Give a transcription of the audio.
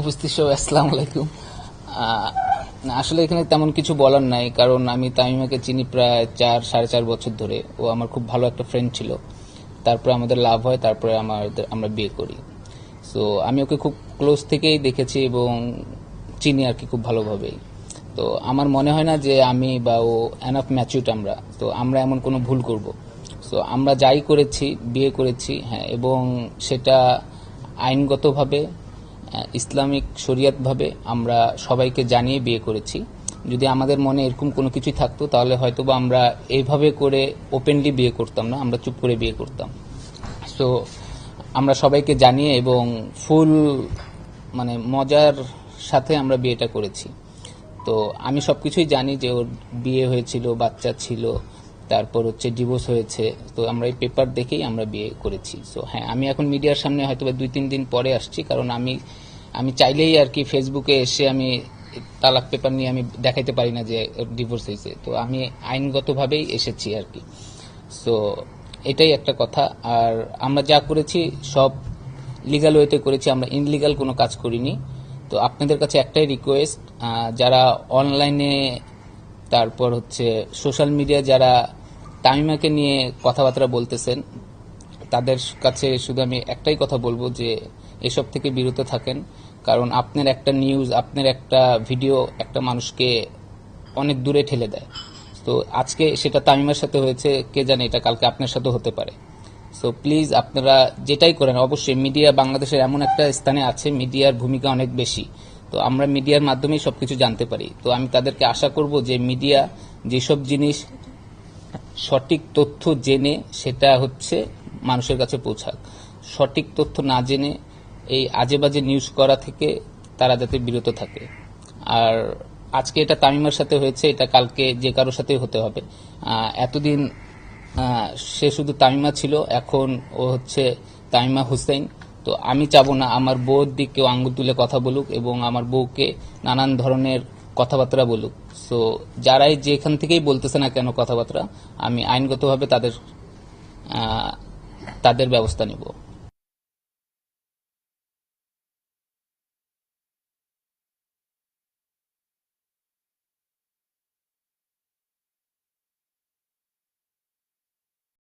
উপস্থিত সবাই আসসালামু আলাইকুম। আসলে এখানে তেমন কিছু বলার নাই, কারণ আমি তামিমাকে চিনি প্রায় 4-4.5 বছর ধরে। ও আমার খুব ভালো একটা ফ্রেন্ড ছিল। তারপরে আমাদের লাভ হয়, তারপরে আমরা বিয়ে করি। সো আমি ওকে খুব ক্লোজ থেকেই দেখেছি এবং চিনি আর কি খুব ভালোভাবেই। তো আমার মনে হয় না যে আমি বা ও এনাফ ম্যাচিউরড আমরা এমন কোনো ভুল করব। সো আমরা যাই করেছি, বিয়ে করেছি, হ্যাঁ, এবং সেটা আইনগতভাবে ইসলামিক শরিয়াতভাবে আমরা সবাইকে জানিয়ে বিয়ে করেছি। যদি আমাদের মনে এরকম কোনো কিছুই থাকতো তাহলে হয়তোবা আমরা এইভাবে করে ওপেনলি বিয়ে করতাম না, আমরা চুপ করে বিয়ে করতাম। সো আমরা সবাইকে জানিয়ে এবং ফুল মজার সাথে আমরা বিয়েটা করেছি। তো আমি সবকিছুই জানি যে ওর বিয়ে হয়েছিল, বাচ্চা ছিল, তারপর হচ্ছে ডিভোর্স হয়েছে। তো আমরা এই পেপার দেখেই আমরা বিয়ে করেছি। সো হ্যাঁ, আমি এখন মিডিয়ার সামনে হয়তো 2-3 দিন পরে আসছি, কারণ আমি চাইলেই আর কি ফেসবুকে এসে আমি তালাক পেপার নিয়ে আমি দেখাইতে পারি না যে ডিভোর্স হয়েছে। তো আমি আইনগতভাবেই এসেছি আর কি। সো এটাই একটা কথা। আর আমরা যা করেছি সব লিগাল ওয়েতে করেছি, আমরা ইনলিগাল কোনো কাজ করিনি। তো আপনাদের কাছে একটাই রিকোয়েস্ট, যারা অনলাইনে তারপর হচ্ছে সোশ্যাল মিডিয়া যারা তামিমাকে নিয়ে কথাবার্তা বলতেছেন, তাদের কাছে শুধু আমি একটাই কথা বলবো যে এসব থেকে বিরত থাকেন। কারণ আপনার একটা নিউজ, আপনার একটা ভিডিও একটা মানুষকে অনেক দূরে ঠেলে দেয়। তো আজকে সেটা তামিমার সাথে হয়েছে, কে জানে এটা কালকে আপনার সাথে হতে পারে। সো প্লিজ আপনারা যেটাই করেন, অবশ্যই মিডিয়া বাংলাদেশের এমন একটা স্থানে আছে, মিডিয়ার ভূমিকা অনেক বেশি। তো আমরা মিডিয়ার মাধ্যমেই সবকিছু জানতে পারি। তো আমি তাদেরকে আশা করব যে মিডিয়া যেসব জিনিস সঠিক তথ্য জেনে সেটা হচ্ছে মানুষের কাছে পৌঁছাক। সঠিক তথ্য না জেনে এই আজেবাজে নিউজ করা থেকে তারা যাতে বিরত থাকে। আর আজকে এটা তামিমার সাথে হয়েছে, এটা কালকে যে কারোর সাথেই হতে হবে। এতদিন সে শুধু তামিমা ছিল, এখন ও হচ্ছে তামিমা হুসাইন। তো আমি চাবো না আমার বউর দিক কেউ আঙ্গুল তুলে কথা বলুক এবং আমার বউকে নানান ধরনের কথাবার্তা বলুক। সো যারাই যেখান থেকেই বলতেছে না কেন কথাবার্তা, আমি আইনগতভাবে তাদের ব্যবস্থা নেব।